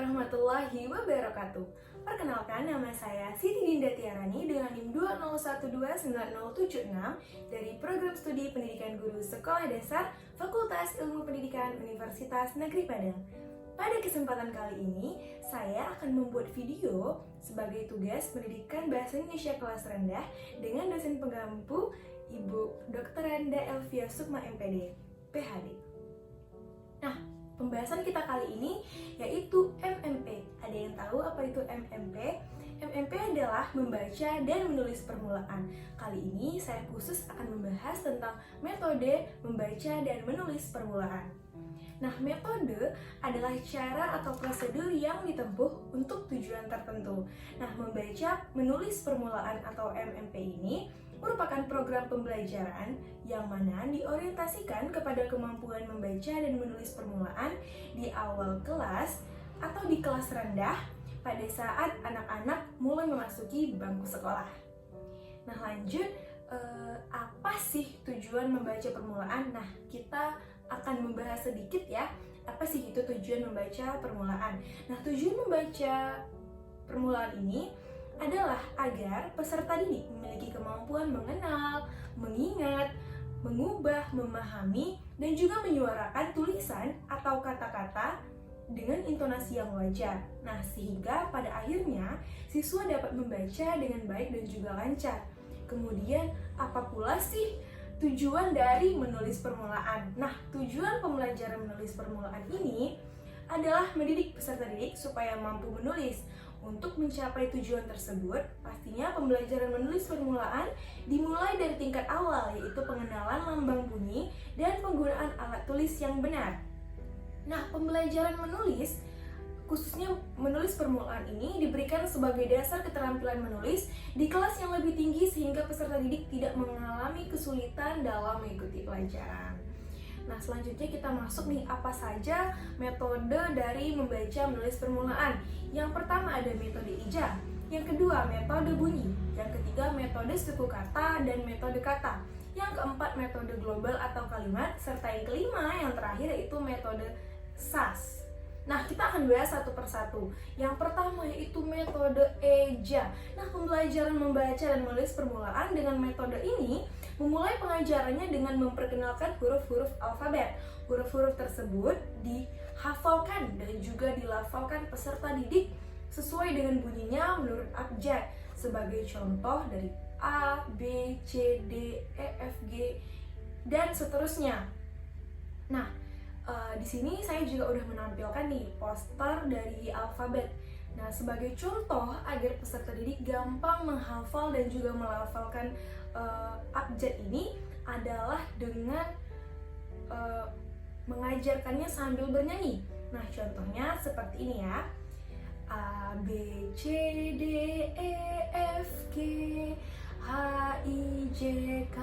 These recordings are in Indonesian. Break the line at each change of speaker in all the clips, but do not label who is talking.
warahmatullahi wabarakatuh. Perkenalkan, nama saya Siti Dinda Tiarani dengan NIM 201290076 dari Program Studi Pendidikan Guru Sekolah Dasar Fakultas Ilmu Pendidikan Universitas Negeri Padang. Pada kesempatan kali ini, saya akan membuat video sebagai tugas pendidikan Bahasa Indonesia kelas rendah dengan dosen pengampu Ibu Dr. Randa Elvia Sukma MPD, PhD. Nah, pembahasan kita kali ini yaitu MMP. Ada yang tahu apa itu MMP? MMP adalah membaca dan menulis permulaan. Kali ini saya khusus akan membahas tentang metode membaca dan menulis permulaan. Nah, metode adalah cara atau prosedur yang ditempuh untuk tujuan tertentu. Nah, membaca, menulis permulaan atau MMP ini merupakan program pembelajaran yang mana diorientasikan kepada kemampuan membaca dan menulis permulaan di awal kelas atau di kelas rendah pada saat anak-anak mulai memasuki bangku sekolah. Nah, lanjut, apa sih tujuan membaca permulaan? Nah, kita akan membahas sedikit ya, apa sih itu tujuan membaca permulaan. Nah, tujuan membaca permulaan ini adalah agar peserta didik memiliki kemampuan mengenal, mengingat, mengubah, memahami, dan juga menyuarakan tulisan atau kata-kata dengan intonasi yang wajar. Nah, sehingga pada akhirnya siswa dapat membaca dengan baik dan juga lancar. Kemudian, apa pula sih tujuan dari menulis permulaan? Nah, tujuan pembelajaran menulis permulaan ini adalah mendidik peserta didik supaya mampu menulis. Untuk mencapai tujuan tersebut, pastinya pembelajaran menulis permulaan dimulai dari tingkat awal, yaitu pengenalan lambang bunyi dan penggunaan alat tulis yang benar. Nah, pembelajaran menulis, khususnya menulis permulaan ini diberikan sebagai dasar keterampilan menulis di kelas yang lebih tinggi sehingga peserta didik tidak mengalami kesulitan dalam mengikuti pelajaran. Nah, selanjutnya kita masuk nih, apa saja metode dari membaca menulis permulaan. Yang pertama ada metode ijah, yang kedua metode bunyi, yang ketiga metode suku kata dan metode kata, yang keempat metode global atau kalimat, serta yang kelima yang terakhir yaitu metode SAS. Nah, kita akan bahas satu persatu. Yang pertama yaitu metode ejah. Nah, pembelajaran membaca dan menulis permulaan dengan metode ini memulai pengajarannya dengan memperkenalkan huruf-huruf alfabet. Huruf-huruf tersebut dihafalkan dan juga dilafalkan peserta didik sesuai dengan bunyinya menurut abjad. Sebagai contoh dari A, B, C, D, E, F, G, dan seterusnya. Nah, di sini saya juga udah menampilkan nih poster dari alfabet. Nah, sebagai contoh agar peserta didik gampang menghafal dan juga melafalkan abjad ini adalah dengan mengajarkannya sambil bernyanyi. Nah, contohnya seperti ini ya. A, B, C, D, E, F, G, H, I, J, K,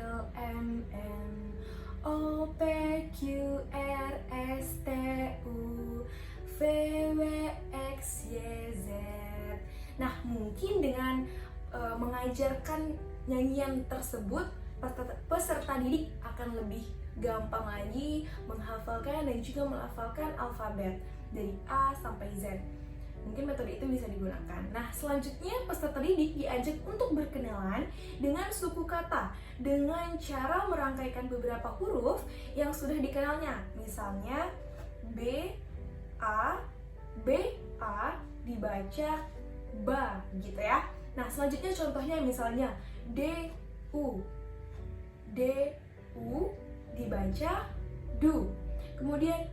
L, M, N, O, P, Q, R, S, T, U, V, W, X, Y, Z. Nah, mungkin dengan mengajarkan nyanyian tersebut, peserta didik akan lebih gampang lagi menghafalkan dan juga melafalkan alfabet dari A sampai Z. Mungkin metode itu bisa digunakan. Nah, selanjutnya peserta didik diajak untuk berkenalan dengan suku kata dengan cara merangkaikan beberapa huruf yang sudah dikenalnya. Misalnya B, A dibaca ba gitu ya. Nah, selanjutnya contohnya misalnya D, U dibaca du. Kemudian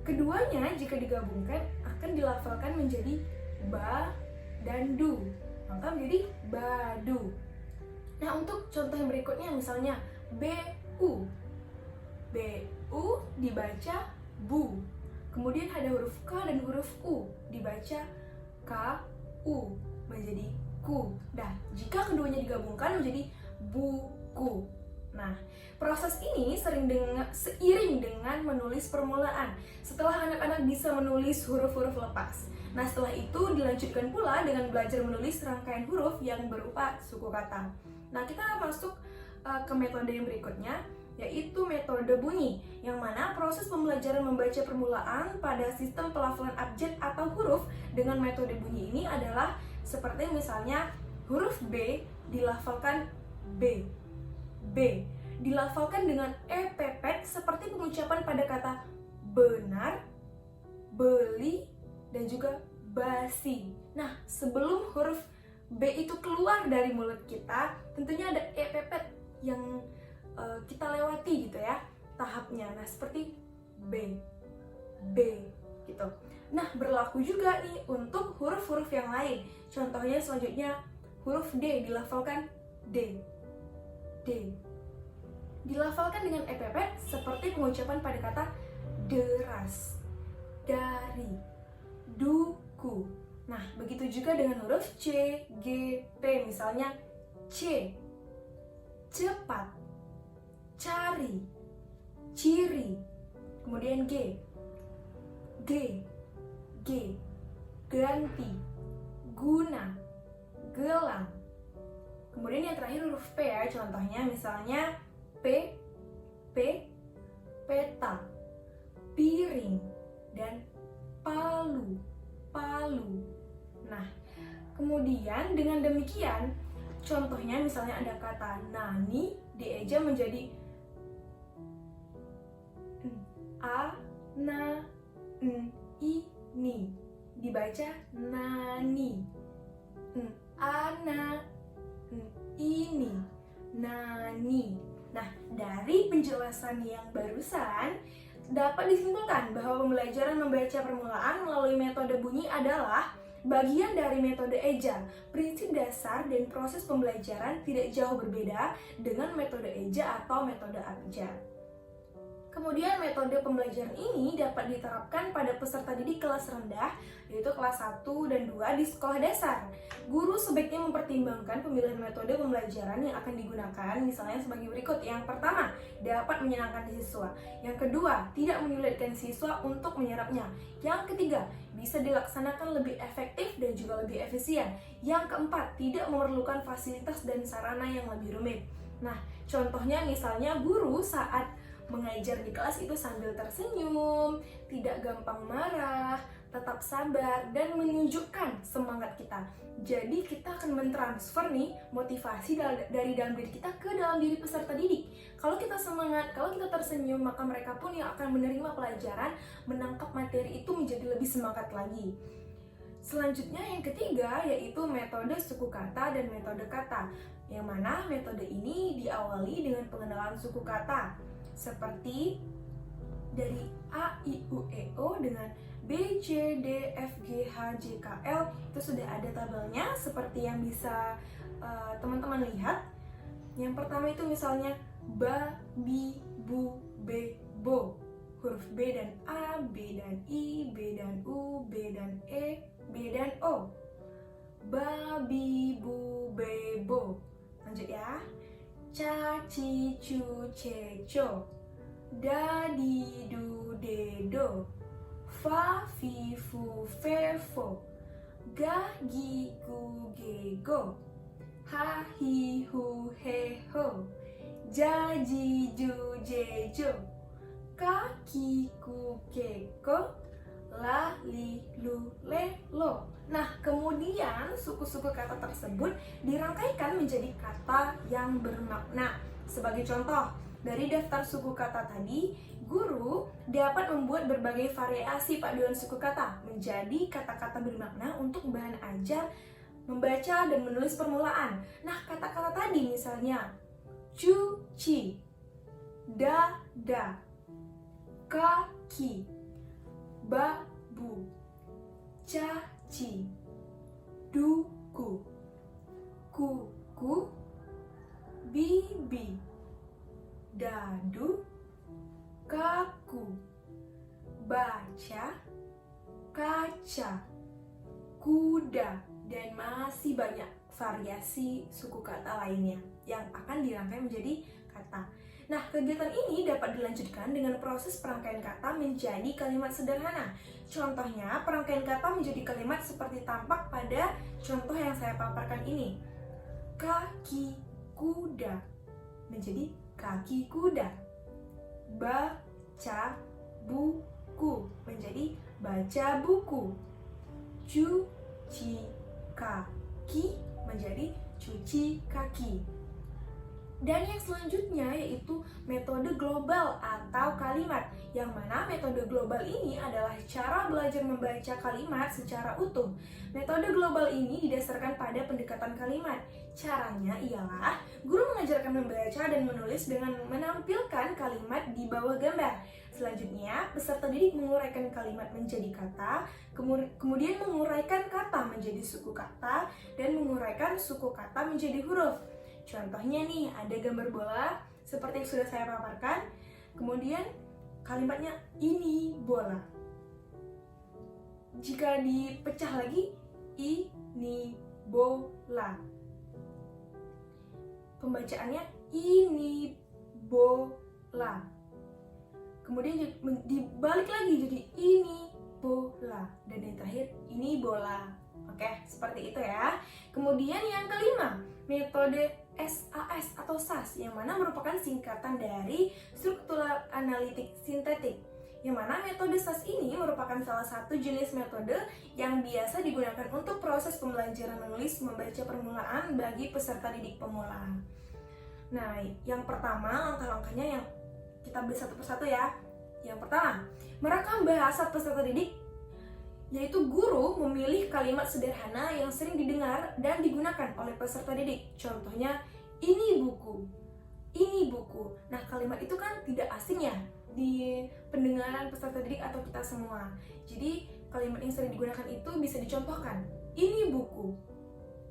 keduanya jika digabungkan akan dilafalkan menjadi ba dan du, maka menjadi badu. Nah, untuk contoh yang berikutnya misalnya bu dibaca bu. Kemudian ada huruf K dan huruf U dibaca ku menjadi ku. Nah, jika keduanya digabungkan menjadi buku. Nah, proses ini seiring dengan menulis permulaan setelah anak-anak bisa menulis huruf-huruf lepas. Nah, setelah itu dilanjutkan pula dengan belajar menulis rangkaian huruf yang berupa suku kata. Nah, kita masuk ke metode yang berikutnya, yaitu metode bunyi, yang mana proses pembelajaran membaca permulaan pada sistem pelafalan abjad atau huruf dengan metode bunyi ini adalah seperti misalnya huruf B dilafalkan B, B dilafalkan dengan E pepet seperti pengucapan pada kata benar, beli, dan juga basi. Nah, sebelum huruf B itu keluar dari mulut kita, tentunya ada E pepet yang kita lewati gitu ya tahapnya. Nah, seperti B, B gitu. Nah, berlaku juga nih untuk huruf-huruf yang lain. Contohnya selanjutnya huruf D dilafalkan D, D dilafalkan dengan E pepet seperti pengucapan pada kata deras, dari, duku. Nah, begitu juga dengan huruf C, G, P, misalnya C, cepat, cari, ciri. Kemudian G, G, G, ganti, guna, gelang. Kemudian yang terakhir huruf P ya, contohnya misalnya P, P, peta, piring, dan palu, palu. Nah, kemudian dengan demikian, contohnya misalnya ada kata nani dieja menjadi a, na, n, i, ni. Dibaca nani. Ana, ini, nani. Nah, dari penjelasan yang barusan dapat disimpulkan bahwa pembelajaran membaca permulaan melalui metode bunyi adalah bagian dari metode eja. Prinsip dasar dan proses pembelajaran tidak jauh berbeda dengan metode eja atau metode abjad. Kemudian metode pembelajaran ini dapat diterapkan pada peserta didik kelas rendah, yaitu kelas 1 dan 2 di sekolah dasar. Guru sebaiknya mempertimbangkan pemilihan metode pembelajaran yang akan digunakan, misalnya sebagai berikut. Yang pertama, dapat menyenangkan siswa. Yang kedua, tidak menyulitkan siswa untuk menyerapnya. Yang ketiga, bisa dilaksanakan lebih efektif dan juga lebih efisien. Yang keempat, tidak memerlukan fasilitas dan sarana yang lebih rumit. Nah, contohnya misalnya guru saat mengajar di kelas itu sambil tersenyum, tidak gampang marah, tetap sabar, dan menunjukkan semangat kita. Jadi kita akan mentransfer nih motivasi dari dalam diri kita ke dalam diri peserta didik. Kalau kita semangat, kalau kita tersenyum, maka mereka pun yang akan menerima pelajaran, menangkap materi itu menjadi lebih semangat lagi. Selanjutnya yang ketiga yaitu metode suku kata dan metode kata, yang mana metode ini diawali dengan pengenalan suku kata seperti dari A, I, U, E, O dengan B, C, D, F, G, H, J, K, L. Itu sudah ada tabelnya seperti yang bisa teman-teman lihat. Yang pertama itu misalnya ba, bi, bu, be, bo. Huruf B dan A, B dan I, B dan U, B dan E, B dan O. Ba, bi, bu, be, bo. Lanjut ya. Ca, ci, cu, ce, co. Da, di, du, de, do. Fa, fi, fu, fe, fo. Ga, gi, gu, ge, go. Ha, hi, hu, he, ho. Ja, ji, ju, je, jo. Ka, ki, ku, ke, ko. La, li, lu, le, lo. Nah, kemudian suku-suku kata tersebut dirangkaikan menjadi kata yang bermakna. Sebagai contoh, dari daftar suku kata tadi, guru dapat membuat berbagai variasi paduan suku kata menjadi kata-kata bermakna untuk bahan ajar, membaca, dan menulis permulaan. Nah, kata-kata tadi misalnya cuci, dada, kaki, babu, caci, duku, kuku, bibi, dadu, kaku, baca, kaca, kuda, dan masih banyak variasi suku kata lainnya yang akan dirangkai menjadi kata. Nah, kegiatan ini dapat dilanjutkan dengan proses perangkaian kata menjadi kalimat sederhana. Contohnya, perangkaian kata menjadi kalimat seperti tampak pada contoh yang saya paparkan ini. Kaki kuda menjadi kaki kuda. baca buku menjadi baca buku. Cuci kaki menjadi cuci kaki. Dan yang selanjutnya yaitu metode global atau kalimat, yang mana metode global ini adalah cara belajar membaca kalimat secara utuh. Metode global ini didasarkan pada pendekatan kalimat. Caranya ialah guru mengajarkan membaca dan menulis dengan menampilkan kalimat di bawah gambar. Selanjutnya, peserta didik menguraikan kalimat menjadi kata, kemudian menguraikan kata menjadi suku kata, dan menguraikan suku kata menjadi huruf. Contohnya nih, ada gambar bola seperti yang sudah saya paparkan. Kemudian kalimatnya ini bola. Jika dipecah lagi, ini bola. Pembacaannya ini bola. Kemudian dibalik lagi jadi ini bola. Dan yang terakhir ini bola. Oke, seperti itu ya. Kemudian yang kelima, metode SAS atau SAS, yang mana merupakan singkatan dari struktural analitik sintetik. Yang mana metode SAS ini merupakan salah satu jenis metode yang biasa digunakan untuk proses pembelajaran menulis membaca permulaan bagi peserta didik pemula. Nah, yang pertama langkah-langkahnya yang kita bahas satu persatu ya. Yang pertama, merekam bahasa peserta didik, yaitu guru memilih kalimat sederhana yang sering didengar dan digunakan oleh peserta didik. Contohnya, ini buku, ini buku. Nah, kalimat itu kan tidak asing ya di pendengaran peserta didik atau kita semua. Jadi, kalimat yang sering digunakan itu bisa dicontohkan. Ini buku,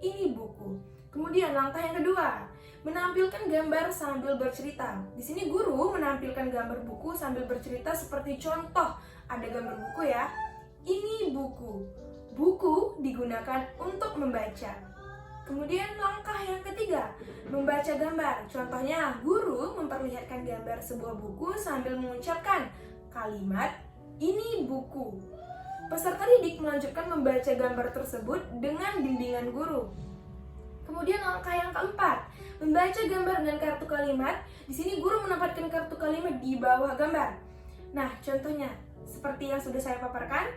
ini buku. Kemudian langkah yang kedua, menampilkan gambar sambil bercerita. Di sini guru menampilkan gambar buku sambil bercerita seperti contoh. Ada gambar buku ya. Ini buku. Buku digunakan untuk membaca. Kemudian langkah yang ketiga, membaca gambar. Contohnya, guru memperlihatkan gambar sebuah buku sambil mengucapkan kalimat ini buku. Peserta didik melanjutkan membaca gambar tersebut dengan bimbingan guru. Kemudian langkah yang keempat, membaca gambar dengan kartu kalimat. Di sini guru menempatkan kartu kalimat di bawah gambar. Nah, contohnya seperti yang sudah saya paparkan,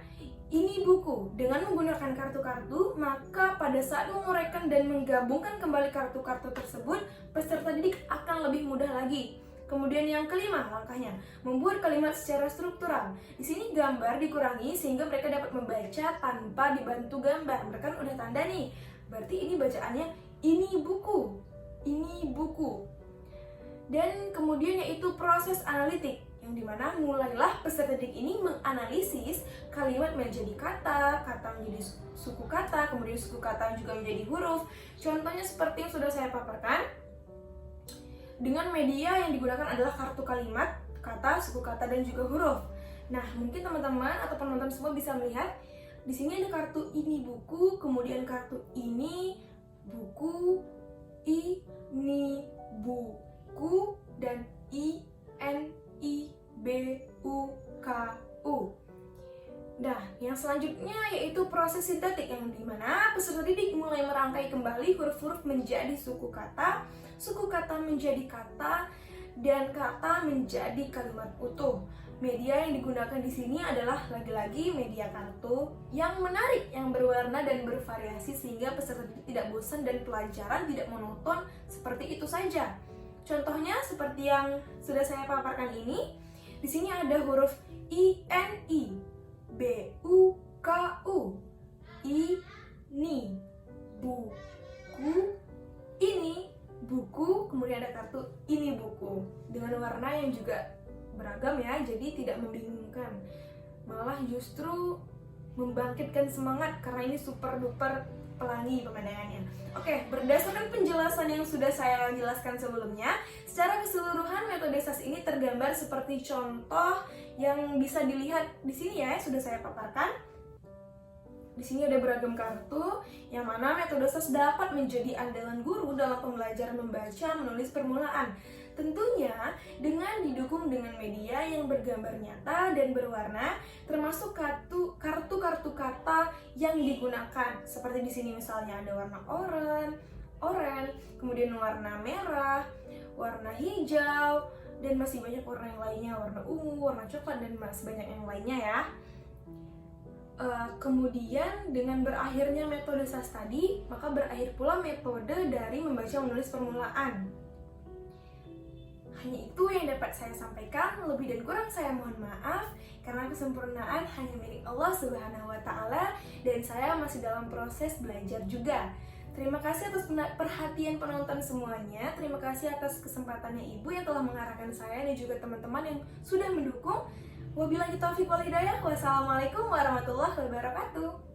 ini buku. Dengan menggunakan kartu-kartu, maka pada saat menguraikan dan menggabungkan kembali kartu-kartu tersebut, peserta didik akan lebih mudah lagi. Kemudian yang kelima langkahnya, membuat kalimat secara struktural. Di sini gambar dikurangi sehingga mereka dapat membaca tanpa dibantu gambar. Mereka kan udah tanda nih. Berarti ini bacaannya ini buku. Ini buku. Dan kemudian yaitu proses analitik, yang dimana mulailah peserta didik ini menganalisis kalimat menjadi kata, kata menjadi suku kata, kemudian suku kata juga menjadi huruf. Contohnya seperti yang sudah saya paparkan. Dengan media yang digunakan adalah kartu kalimat, kata, suku kata, dan juga huruf. Nah, mungkin teman-teman atau penonton semua bisa melihat di sini ada kartu ini buku, kemudian kartu ini buku, ini buku, dan INIBUKU. Nah, yang selanjutnya yaitu proses sintetik, yang dimana peserta didik mulai merangkai kembali huruf-huruf menjadi suku kata menjadi kata, dan kata menjadi kalimat utuh. Media yang digunakan di sini adalah lagi-lagi media kartu yang menarik, yang berwarna dan bervariasi sehingga peserta didik tidak bosan dan pelajaran tidak monoton seperti itu saja. Contohnya seperti yang sudah saya paparkan ini. Di sini ada huruf INI, BUKU, ini buku, ini buku, kemudian ada kartu ini buku dengan warna yang juga beragam ya, jadi tidak membingungkan, malah justru membangkitkan semangat karena ini super duper pelangi pemandangannya. Oke, berdasarkan penjelasan yang sudah saya jelaskan sebelumnya, secara keseluruhan metode SAS ini tergambar seperti contoh yang bisa dilihat di sini ya, sudah saya paparkan. Di sini ada beragam kartu, yang mana metode SAS dapat menjadi andalan guru dalam pembelajaran membaca menulis permulaan. Tentunya dengan didukung dengan media yang bergambar nyata dan berwarna, termasuk kartu-kartu kata yang digunakan. Seperti di sini misalnya ada warna oranye, kemudian warna merah, warna hijau, dan masih banyak warna yang lainnya, warna ungu, warna coklat, dan masih banyak yang lainnya ya. Kemudian dengan berakhirnya metode SAS-Study, maka berakhir pula metode dari membaca menulis permulaan. Hanya itu yang dapat saya sampaikan, lebih dan kurang saya mohon maaf, karena kesempurnaan hanya milik Allah Subhanahu wa Ta'ala, dan saya masih dalam proses belajar juga. Terima kasih atas perhatian penonton semuanya. Terima kasih atas kesempatannya Ibu yang telah mengarahkan saya dan juga teman-teman yang sudah mendukung. Wabillahi taufiq wal hidayah. Wassalamualaikum warahmatullahi wabarakatuh.